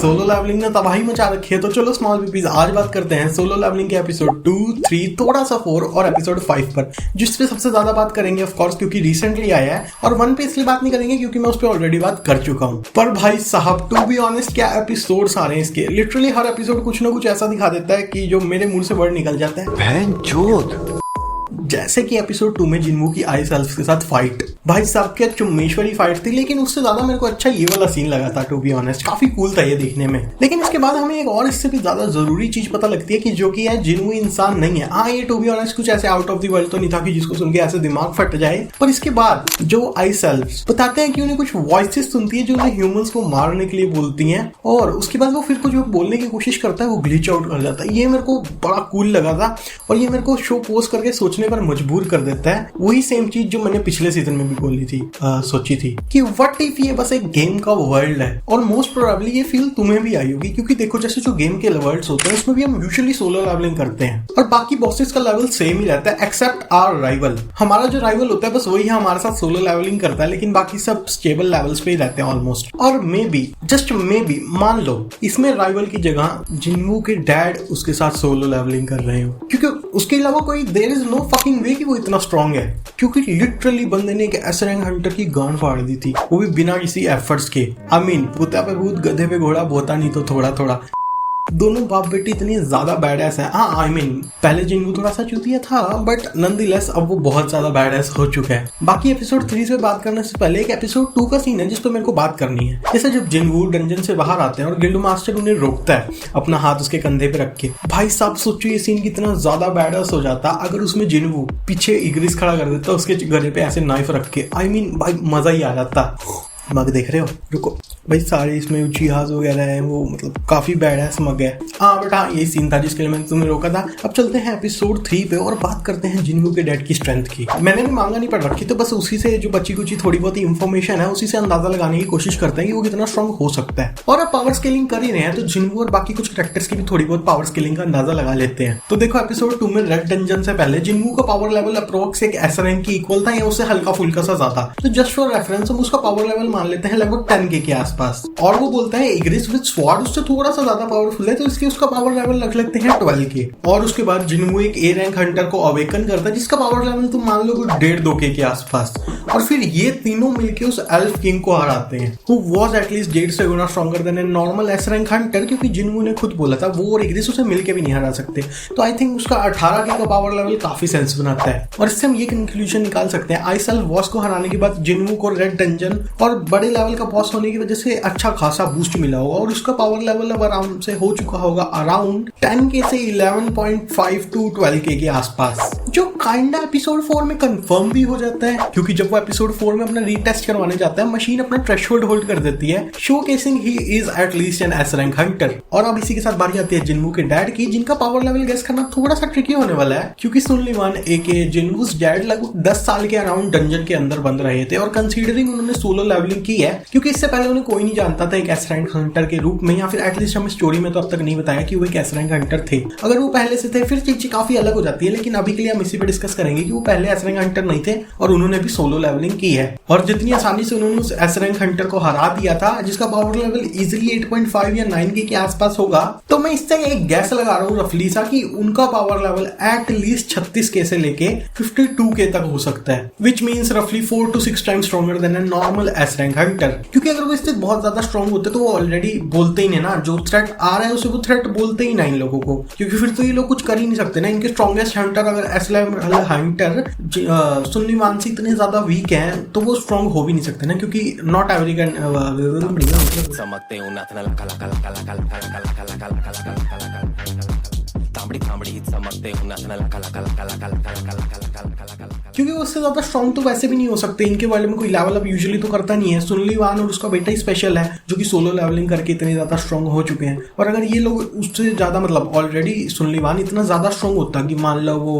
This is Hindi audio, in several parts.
सोलो लेवलिंग ने तबाही मचा रखी है। तो चलो स्मॉल पीपीज, आज बात करते हैं सोलो लेवलिंग के एपिसोड 2, 3, थोड़ा सा 4 और एपिसोड 5 पर, जिस पे सबसे ज्यादा बात करेंगे ऑफ कोर्स क्योंकि रिसेंटली आया है, और 1 पे इसलिए बात नहीं करेंगे क्योंकि मैं उस पर ऑलरेडी बात कर चुका हूँ। पर भाई साहब, टू बी ऑनेस्ट, क्या एपिसोड्स आ रहे हैं इसके। लिटरली हर एपिसोड कुछ ना कुछ ऐसा दिखा देता है कि जो मेरे मुंह से वर्ड निकल जाता है। भैंचोद। जैसे कि एपिसोड 2 में जिन्वू की आई सेल्फ के साथ फाइट, भाई साहब क्या चुम्मेश्वरी फाइट थी, लेकिन उससे ज्यादा मेरे को अच्छा ये वाला सीन लगा था। टू बी ऑनेस्ट काफी कूल था ये देखने में। लेकिन इसके बाद हमें एक और इससे भी ज्यादा जरूरी चीज पता लगती है कि जो कि है जिन्वू इंसान नहीं है। हाँ, ये टू बी ऑनेस्ट कुछ ऐसे आउट ऑफ द वर्ल्ड तो नहीं था कि जिसको सुन के ऐसे दिमाग फट जाए। पर इसके बाद जो आई सेल्फ बताते हैं कि उन्हें कुछ वॉइसेस सुनती है जो उन्हें ह्यूमंस को मारने के लिए बोलती हैं, और उसके बाद वो फिर कुछ बोलने की कोशिश करता है, वो ग्लिच आउट कर जाता है। ये मेरे को बड़ा कूल लगा था और ये मेरे को शो पोस्ट करके सोचने पर मजबूर कर देता है। वही सेम चीज जो मैंने पिछले सीजन में भी बोली थी, सोची थी कि व्हाट इफ ये बस एक गेम का वर्ल्ड है। और मोस्ट प्रोबेबली ये फील तुम्हें भी आई होगी, क्योंकि देखो जैसे जो गेम के वर्ल्ड्स होते हैं उसमें भी हम यूजुअली सोलो लेवलिंग करते हैं और बाकी बॉसेस का लेवल सेम ही रहता है एक्सेप्ट आवर राइवल। हमारा जो राइवल होता है बस वही हमारे साथ सोलो लेवलिंग करता है, लेकिन बाकी सब स्टेबल लेवल्स पे ही रहते हैं ऑलमोस्ट। और may be, just may be, मान लो इसमें राइवल की जगह जिन्वू के डैड उसके साथ सोलो लेवलिंग कर रहे हो, क्योंकि उसके अलावा कोई there is no fucking way कि वो इतना स्ट्रॉन्ग है। क्योंकि लिटरली बंदे ने एक एस रैंक हंटर की गांड फाड़ दी थी, वो भी बिना किसी एफर्ट्स के। आई मीन भूता पे भूत, गधे पे घोड़ा, बोता नहीं तो थोड़ा थोड़ा। दोनों बाप बेटी इतनी ज्यादा बैडएस है। हाँ, आई मीन पहले जिन्वू थोड़ा सा चूतिया था, बट नॉनदलेस अब वो बहुत ज्यादा बैडएस हो चुका है। बाकी एपिसोड 3 से बात करने से पहले एक एपिसोड 2 का सीन है जिस पर मेरे को बात करनी है। जैसे जब जिन्वू डंजन से बाहर आते हैं और गिल्ड मास्टर उन्हें रोकता है अपना हाथ उसके कंधे पे रख के। भाई साहब सोचो ये सीन कितना ज्यादा बैडएस हो जाता अगर उसमें जिन्वू पीछे इग्रिस खड़ा कर देता उसके गले पे ऐसे नाइफ रख के। आई मीन भाई मजा ही आ जाता। मग देख रहे हो, रुको भाई, सारे इसमें उचिहाज वगैरह है, वो मतलब काफी बैड है, स्मग है। हाँ बट हाँ, यही सीन था जिसके लिए मैंने तुम्हें रोका था। अब चलते हैं एपिसोड 3 पे और बात करते हैं जिन्वू के डैड की स्ट्रेंथ की। मैंने भी मांगा नहीं पढ़ रखी, तो बस उसी से जो बची कुची थोड़ी बहुत इंफॉर्मेशन है उसी से अंदाजा लगाने की कोशिश करते हैं कि वो कितना स्ट्रॉन्ग हो सकता है। और अब पावर स्केलिंग कर ही रहे हैं तो जिन्वू और बाकी कुछ कैरेक्टर्स की भी थोड़ी बहुत पावर स्केलिंग का अंदाजा लगा लेते हैं। तो देखो एपिसोड 2 में रेड डंजन से पहले जिन्वू का पावर लेवल अप्रोक्स एक एस रैंक की इक्वल था या उससे हल्का फुल्का सा ज्यादा। तो जस्ट फॉर रेफरेंस हम उसका पावर लेवल मान लेते हैं लगभग 10K के आसपास। और वो बोलता है इग्रिस विद स्वॉर्ड उससे थोड़ा सा ज्यादा पावरफुल है, तो इसके उसका पावर लेवल रख लेते हैं 12K। और उसके बाद जिन्वू एक ए रैंक हंटर को अवेकन करता है जिसका पावर लेवल तुम मान लो 1.5-2K के आसपास। और फिर ये तीनों मिलके उस एल्फ किंग को हराते हैं, हु वाज एटलीस्ट 1.5 से गुना stronger than a normal S rank hunter, क्योंकि जिन्वू ने खुद बोला था वो और इग्रिस उसे मिलके भी नहीं हरा सकते। तो आई थिंक उसका 18K का पावर लेवल काफी सेंस बनाता है। और इससे हम ये कंक्लूजन निकाल सकते हैं आई सेल्फ बॉस को हराने के बाद जिन्वू को रेड डंजन और बड़े लेवल का बॉस होने की वजह से अच्छा खासा बूस्ट मिला होगा और उसका पावर लेवल अब आराम से हो चुका होगा अराउंड 10K से 11.5 to 12K के आसपास, जो काइंडा एपिसोड 4 में कंफर्म भी हो जाता है। क्योंकि जब वो एपिसोड 4 में अपना रीटेस्ट करवाने जाता है, मशीन अपना थ्रेशोल्ड होल्ड कर देती है, showcasing he is at least N S rank Hunter. और अब इसी के साथ बारी आती है जिन्वू के डैड की, जिनका पावर लेवल गेस करना थोड़ा सा ट्रिकी होने वाला है, क्योंकि सुन लीवान एके जिन्वूस डैड लगभग 10 साल के अराउंड डंजन के अंदर बंद रहे थे। और कंसीडरिंग उन्होंने सोलो लेवलिंग की है, क्योंकि इससे पहले उन्हें कोई नहीं जानता था एक एस रैंक हंटर के रूप में, या फिर एटलीस्ट हमें स्टोरी में तो अब तक नहीं बताया कि वो एक एस रैंक हंटर थे। अगर वो पहले से थे फिर चीजें काफी अलग हो जाती है, लेकिन अभी के लिए हम इसी पे डिस्कस करेंगे कि वो पहले एस रैंक हंटर नहीं थे और उन्होंने भी सोलो लेवलिंग की है। और जितनी आसानी से उन्होंने उस एस रैंक हंटर को हरा दिया था जिसका पावर लेवल इजिली 8.5 या 9K के आसपास होगा, तो मैं इससे एक गैस लगा रहा हूँ रफली सा कि उनका पावर लेवल एटलीस्ट 36K से लेके 52K तक हो सकता है, विच मीन्स रफली 4 to 6 times stronger than a normal S rank hunter. क्योंकि अगर वो इससे बहुत ज्यादा स्ट्रॉन्ग होते तो वो ऑलरेडी बोलते ही नहीं ना, जो थ्रेट आ रहा है उसे वो थ्रेट बोलते ही ना इन लोगों को, क्योंकि फिर तो ये लोग कुछ कर ही नहीं सकते ना। इनके स्ट्रॉन्गेस्ट हंटर अगर हंटर सुन्नी मानसी इतने ज्यादा वीक हैं तो वो स्ट्रॉन्ग हो भी नहीं सकते ना, क्योंकि नॉट एवरी क्योंकि उससे ज्यादा स्ट्रॉन्ग तो वैसे भी नहीं हो सकते। इनके वर्ल्ड में कोई लेवल अप यूजुअली तो करता नहीं है। सुनली वान और उसका बेटा ही स्पेशल है जो कि सोलो लेवलिंग करके इतने ज्यादा स्ट्रॉन्ग हो चुके हैं। और अगर ये लोग उससे ज्यादा मतलब ऑलरेडी सुनली वान इतना ज्यादा स्ट्रॉन्ग होता कि मान लो वो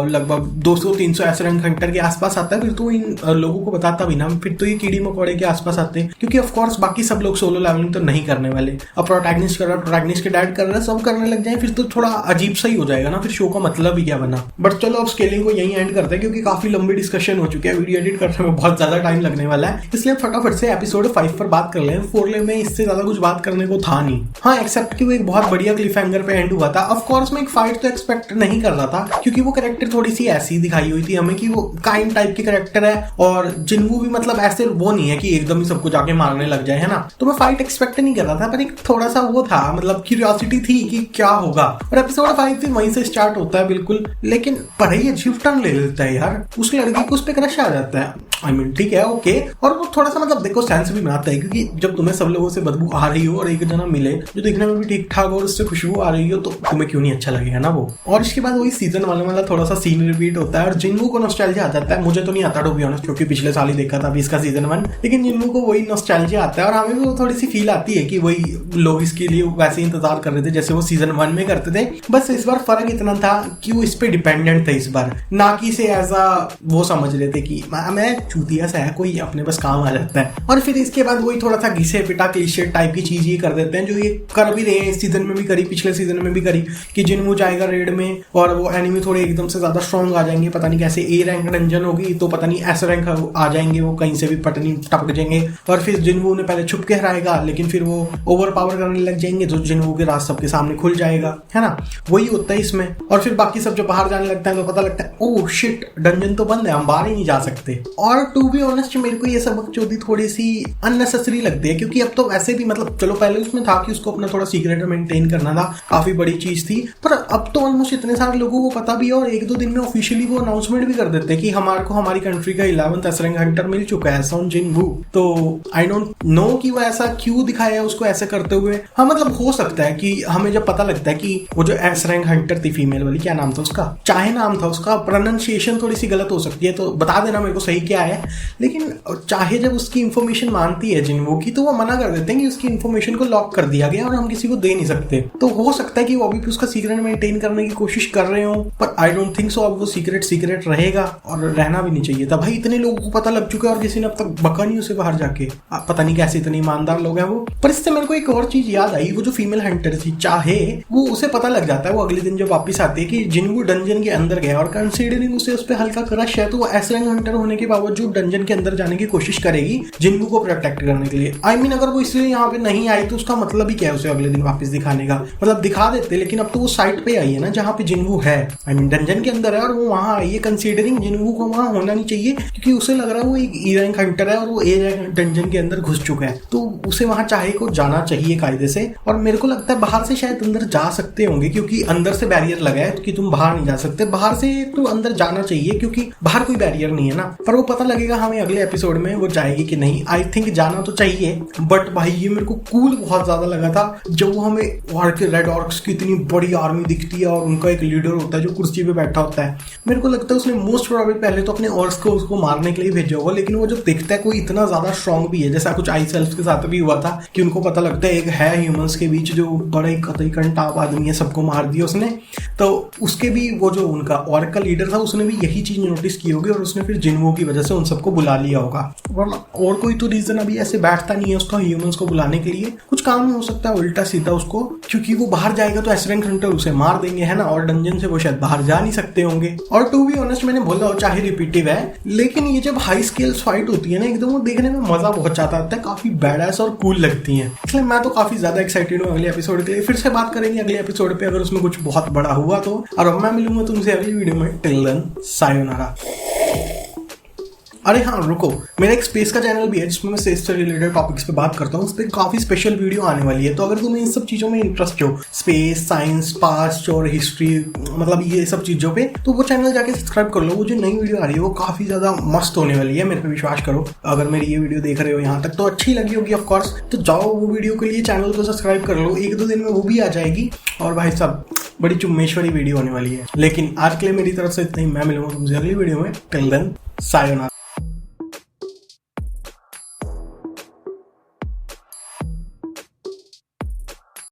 लगभग 200-300 एस रैंक हंटर के आसपास आता है, फिर तो इन लोगों को बताता भी ना, फिर तो ये कीड़ी मकोड़े के आसपास आते हैं। क्योंकि ऑफकोर्स बाकी सब लोग सोलो लेवलिंग तो नहीं करने वाले। अब प्रोटैगनिस्ट कर रहा है, प्रोटैगनिस्ट के डैड कर रहा है, सब करने लग जाए फिर तो थोड़ा अजीब सा ही हो जाएगा ना, फिर शो का मतलब ही क्या बना। बट चलो अब स्केलिंग को यहीं एंड करते हैं क्योंकि काफी लंबी डिस्कशन हो चुकी है, वीडियो एडिट करने में बहुत ज्यादा टाइम लगने वाला है, इसलिए फटाफट से एपिसोड 5 पर बात कर लें। 4 में इससे ज्यादा कुछ बात करने को था नहीं, हाँ एक्सेप्ट कि वो एक बहुत बढ़िया क्लिफ हैंगर पे एंड हुआ था। ऑफ कोर्स मैं एक फाइट तो एक्सपेक्ट नहीं कर रहा था क्योंकि वो कैरेक्टर थोड़ी सी ऐसी दिखाई हुई थी हमें कि वो काइंड टाइप की कैरेक्टर है और जिन्वू भी मतलब ऐसे वो नहीं है कि एकदम ही सबको जाके मारने लग जाए, है ना। तो मैं फाइट एक्सपेक्ट नहीं कर रहा था, पर एक थोड़ा सा वो था, मतलब क्यूरियोसिटी थी कि क्या होगा। और एपिसोड 5 भी वहीं से स्टार्ट होता है बिल्कुल, लेकिन पर ये अजीब टर्न ले लेता है यार। उस लड़की को उस पर क्रश आ जाता है, आई मीन ठीक है ओके, और वो थोड़ा सा मतलब देखो सेंस भी बनाता है क्योंकि जब तुम्हें सब लोगों से बदबू आ रही हो और एक जना मिले जो दिखने में भी ठीक ठाक और उससे खुशबू आ रही हो तो तुम्हें क्यों नहीं अच्छा लगेगा ना वो। और इसके बाद वही सीजन वाला थोड़ा सा सीन रिपीट होता है और जिन्वू को नॉस्टैल्जिया आ जाता है। मुझे तो नहीं आता टू बी ऑनेस्ट क्योंकि पिछले साल ही देखा था अभी इसका सीजन 1, लेकिन जिन्वू को वही नॉस्टैल्जिया आता है और हमें भी वो थोड़ी सी फील आती है कि वही लोग इसके लिए वैसे इंतजार कर रहे थे जैसे वो सीजन 1 में करते थे। बस इस बार फर्क इतना था कि वो इस पे डिपेंडेंट थे इस बार, ना कि से एज वो समझ रहे थे कि मैं चूतिया सा है कोई अपने बस काम आ जाता है। और फिर इसके बाद वही थोड़ा सा घिसे पिटा क्लीशे टाइप की चीज ये कर देते हैं जो ये कर भी रहे हैं, इस सीजन में भी करी, पिछले सीजन में भी करी कि जिन्वू जाएगा रेड में और वो एनिमी थोड़े एकदम से ज्यादा स्ट्रॉन्ग आ जाएंगे, पता नहीं कैसे ए रैंक डंजन होगी तो पता नहीं एस रैंक आ जाएंगे, वो कहीं से भी पटनी टपक जाएंगे और फिर जिन्वू ने पहले छुप के हराएगा लेकिन फिर वो ओवर पावर करने लग जाएंगे तो जिन्वू के राज सबके सामने खुल जाएगा, है ना। वही होता है इसमें। और फिर बाकी सब जो बाहर जाने लगता है तो पता लगता है ओह शिट डंजन तो बंद है, हम बाहर ही नहीं जा सकते। और टू बी ऑनेस्ट मेरे को ये सबक चोदी थोड़ी सी अननेसेसरी लगती है क्योंकि अब तो वैसे भी मतलब चलो पहले उसमें था कि उसको अपना थोड़ा सीक्रेट मेंटेन करना था, काफी बड़ी चीज थी, पर अब तो ऑलमोस्ट इतने सारे लोगों को पता भी है और 1-2 दिन में ऑफिशियली वो अनाउंसमेंट भी कर देते हैं कि हमारे को हमारी कंट्री का 11th एस रैंक हंटर मिल चुका है सॉन जिन्वू। तो आई डोंट नो कि वो ऐसा क्यों दिखाया उसको ऐसे करते हुए। हाँ मतलब हो सकता है कि हमें जब पता लगता है कि वो जो एस रैंक हंटर थी फीमेल वाली, क्या नाम था उसका, चाहे नाम था उसका, प्रोनाउंसिएशन थोड़ी सी गलत हो सकती है तो बता देना मेरे को सही क्या है, लेकिन चाहे जब उसकी इंफॉर्मेशन मानती है जिन्वू की तो वो मना कर देते हैं कि उसकी इंफॉर्मेशन को लॉक कर दिया गया और हम किसी को दे नहीं सकते। तो हो सकता है कि वो अभी भी उसका सीक्रेट मेंटेन करने की कोशिश कर रहे हो, पर आई डोंट थिंक सो अब वो सीक्रेट रहेगा और रहना भी नहीं चाहिए था। भाई इतने लोगों को पता लग चुका है और किसी ने अब तक बका नहीं उसे बाहर जाके, पता नहीं कैसे इतने ईमानदार लोग हैं वो। पर इससे मेरे को एक और चीज याद आई, वो जो फीमेल हंटर थी चाहे वो उसे पता लग जाता है वो अगले दिन जब वापस आती है कि जिन्वू डंजन के अंदर गया और कंसीडरिंग उसे उस पर हल्का क्रश है तो वो एस रैंक हंटर होने के बावजूद डंजन के अंदर जाने की कोशिश करेगी जिन्वू को प्रोटेक्ट करने के लिए। आई मीन अगर वो इसलिए यहाँ पे नहीं आई तो उसका मतलब ही क्या है उसे अगले दिन वापस दिखाने का, मतलब दिखा देते लेकिन अब तो वो साइट पे आई है ना जहाँ पे जिन्वू है, आई मीन डंजन के अंदर है और वो वहाँ आई है, कंसीडरिंग जिन्वू को वहाँ होना नहीं चाहिए क्योंकि उसे लग रहा है वो एक ई रैंक हंटर है और वो ए रैंक डंजन के अंदर घुस चुका है तो उसे वहाँ चाहे को जाना चाहिए कायदे से। और मेरे को लगता है बाहर से शायद अंदर जा सकते होंगे क्योंकि अंदर से बैरियर लगा है कि तुम बाहर नहीं जा सकते, बाहर से तो अंदर जाना चाहिए क्योंकि बाहर कोई बैरियर नहीं है ना। पर वो पता लगेगा हमें अगले एपिसोड में वो जाएगी कि नहीं। आई थिंक जाना तो चाहिए, बट भाई ये मेरे को कूल बहुत ज्यादा लगा था जब वो हमें रेड ऑर्क्स की इतनी बड़ी आर्मी दिखती है और उनका एक लीडर होता है जो कुर्सी पे बैठा होता है। मेरे को लगता है उसने मोस्ट प्रोबेबली पहले तो अपने ऑर्क्स को उसको मारने के लिए भेजा होगा, लेकिन वो जो दिखता है कोई इतना ज्यादा स्ट्रॉन्ग भी है, जैसा कुछ आइस एल्फ्स के साथ भी हुआ था कि उनको पता लगता है एक है ह्यूमंस के बीच जो बड़े कतई कंटाप आदमी है, सबको मार दिया उसने। तो उसके भी वो जो उनका ऑर्क का लीडर था उसने भी यही चीज नोटिस की होगी और उसने फिर जिन्वू की वजह से उन सबको बुला लिया होगा, वरना और कोई तो रीजन अभी ऐसे बैठता नहीं है उसका ह्यूमंस को बुलाने के लिए। कुछ काम नहीं हो सकता उल्टा सीधा उसको, क्योंकि वो बाहर जाएगा तो एस रैंक हंटर उसे मार देंगे, है ना, और डंजन से वो शायद बाहर जा नहीं सकते होंगे। और टू बी ऑनेस्ट मैंने बोला चाहे रिपीटिव है लेकिन ये जब हाई स्केल फाइट होती है ना एकदम वो देखने में मजा बहुत ज्यादा आता है, काफी बैडएस और कूल लगती है। इसलिए मैं तो काफी ज्यादा एक्साइटेड हूँ अगले एपिसोड के लिए। फिर से बात करेंगे अगले एपिसोड पे अगर उसमें कुछ बहुत बड़ा हुआ तो, और अब मैं मिलूंगा तुमसे अगली वीडियो में। टिल देन सायोनारा। अरे हाँ रुको, मेरा एक स्पेस का चैनल भी है जिसमें मैं स्पेस से रिलेटेड टॉपिक्स पे बात करता हूँ, उस पर काफी स्पेशल वीडियो आने वाली है। तो अगर तुम्हें इन सब चीजों में इंटरेस्ट हो, स्पेस, साइंस, पास्ट और हिस्ट्री, मतलब ये सब चीजों पे, तो वो चैनल जाके सब्सक्राइब कर लो। वो जो नई वीडियो आ रही है वो काफी ज्यादा मस्त होने वाली है, मेरे पे विश्वास करो। अगर मेरी ये वीडियो देख रहे हो यहाँ तक तो अच्छी लगी होगी ऑफकोर्स, तो जाओ वो वीडियो के लिए चैनल को सब्सक्राइब कर लो, 1-2 दिन में वो भी आ जाएगी। और भाई साहब बड़ी चुम्मेश्वरी वीडियो होने वाली है। लेकिन आज के लिए मेरी तरफ से इतना ही, मैं मिलूंगा तुमसे अगली वीडियो में। Till then sayonara.